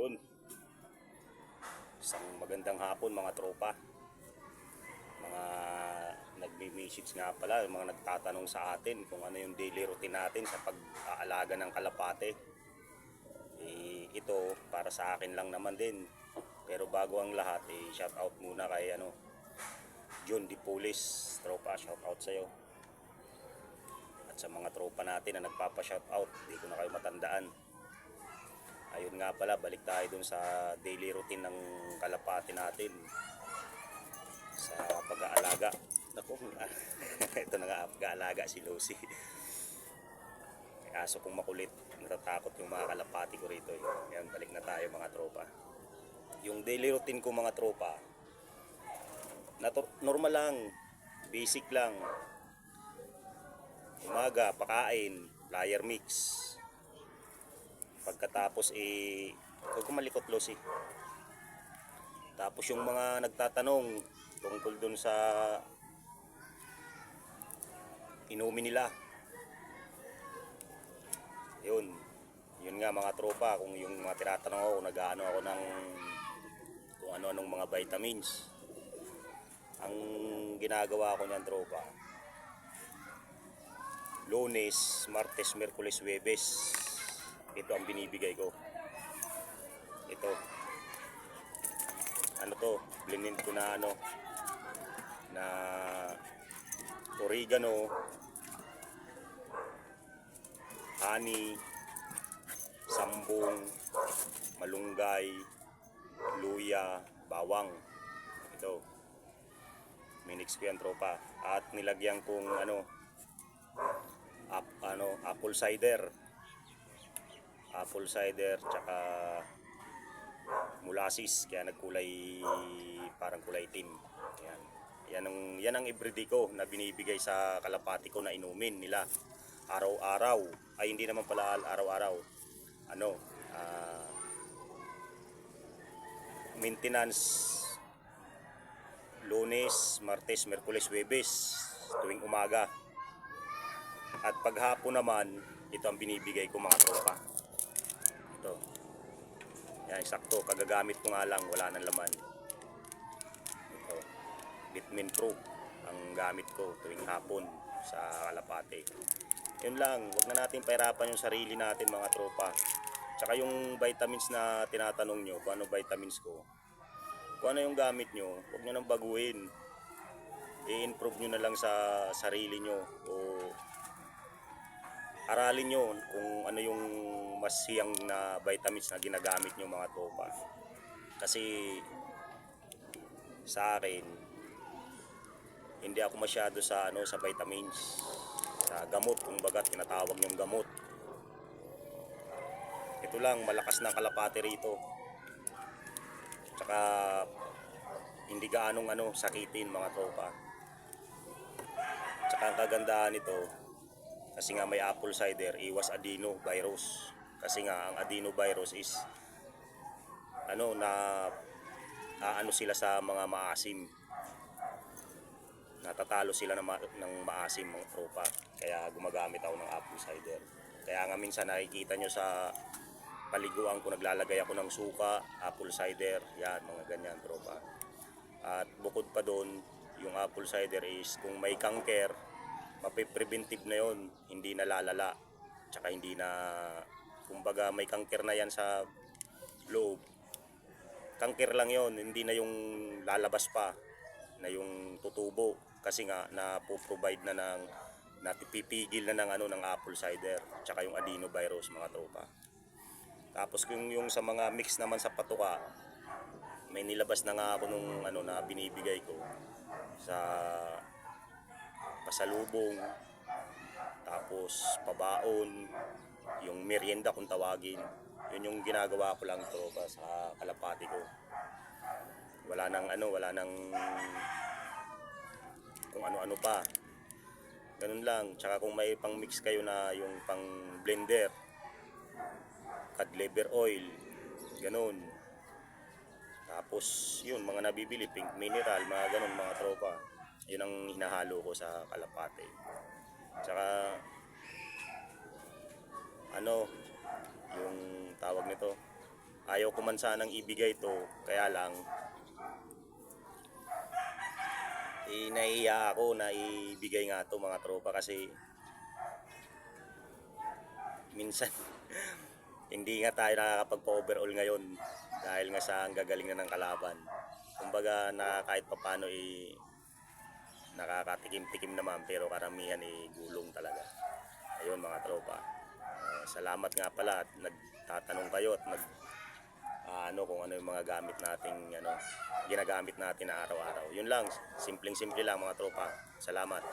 Yun, isang magandang hapon mga tropa. Mga nagme-message nga pala, mga nagtatanong sa atin kung ano yung daily routine natin sa pag-aalaga ng kalapate. Ito para sa akin lang naman din. Pero bago ang lahat, shout out muna kay John Dipulis, tropa, shout out sa'yo. At sa mga tropa natin na nagpapa-shout out, di ko na kayo matandaan. Ayun nga pala, balik tayo dun sa daily routine ng kalapati natin sa pag-aalaga. Naku, ito na nga, pag-aalaga si Lucy. Aso kong makulit, natatakot yung mga kalapati ko rito. Ngayon, balik na tayo mga tropa. Yung daily routine ko mga tropa, normal lang, basic lang. Umaga, pakain, flyer mix. Pagkatapos huwag ko malikot Lucy. Tapos yung mga nagtatanong tungkol dun sa inumin nila. Yun nga mga tropa, kung yung mga tinatanong ako, nag-aano ako ng kung ano-anong mga vitamins. Ang ginagawa ko niyan tropa, Lunes, Martes, Miyerkules, Huwebes, ito ang binibigay ko. Ito, blended ko na na oregano, honey, sambong, malunggay, luya, bawang. Ito, minix ko yan tropa. At nilagyan kong apple cider tsaka molasses, kaya nagkulay, parang kulay itim. Yan ang everyday ko na binibigay sa kalapati ko na inumin nila araw-araw. Ay hindi naman pala araw-araw, maintenance, Lunes, Martes, Miyerkules, Huwebes tuwing umaga. At paghapon naman, ito ang binibigay ko mga tropa. Ito. Yan, sakto. Kagagamit ko nga lang, wala nang laman. Ito. Vitamin Pro ang gamit ko tuwing hapon sa kalapate. Yun lang. Huwag na natin pahirapan yung sarili natin mga tropa. Tsaka yung vitamins na tinatanong nyo, kung ano vitamins ko, kung ano yung gamit nyo, huwag nyo nang baguhin. I-improve nyo na lang sa sarili nyo, o aralin nyo kung ano yung mas siyang na vitamins na ginagamit nyo mga tropa. Kasi sa akin, hindi ako masyado sa sa vitamins, sa gamot, kumbaga tinatawag yung gamot. Ito lang, malakas ng kalapate rito. Tsaka hindi gaanong sakitin mga tropa. Tsaka ang kagandahan nito, kasi nga may apple cider, iwas adenovirus. Kasi nga ang adenovirus is sila sa mga maasim. Natatalo sila ng maasim mga tropa. Kaya gumagamit ako ng apple cider. Kaya nga minsan nakikita nyo sa paliguan ko, naglalagay ako ng suka, apple cider, yan, mga ganyan tropa. At bukod pa doon, yung apple cider is kung may cancer, mapipreventive na yon, hindi na lalala. Tsaka hindi na, kumbaga may cancer na yan sa loob, cancer lang yon, hindi na yung lalabas pa na yung tutubo. Kasi nga na-provide na napipigil na ng apple cider tsaka yung adenovirus mga tropa. Tapos yung sa mga mix naman sa patuka, may nilabas na nga ako nung na binibigay ko sa pasalubong, tapos pabaon, yung merienda kung tawagin. Yun yung ginagawa ko lang tropa sa kalapati ko. Wala nang kung ano-ano pa. Ganun lang. Tsaka kung may pang mix kayo na yung pang blender, cod liver oil, ganun. Tapos yun, mga nabibili, pink mineral, mga ganun mga tropa. Yun ang hinahalo ko sa kalapate. Tsaka yung tawag nito, ayaw ko man sanang ibigay to, kaya lang nahihiya ako na ibigay nga to mga tropa kasi minsan hindi nga tayo nakakapagpa-overall ngayon dahil nga sa ang gagaling na ng kalaban. Kumbaga na kahit papano nakakatikim-tikim naman pero karamihan gulong talaga. Ayun mga tropa. Salamat nga pala at nagtatanong kayo at kung ano yung mga gamit nating ginagamit natin na araw-araw. Yun lang, simpleng-simple lang mga tropa. Salamat.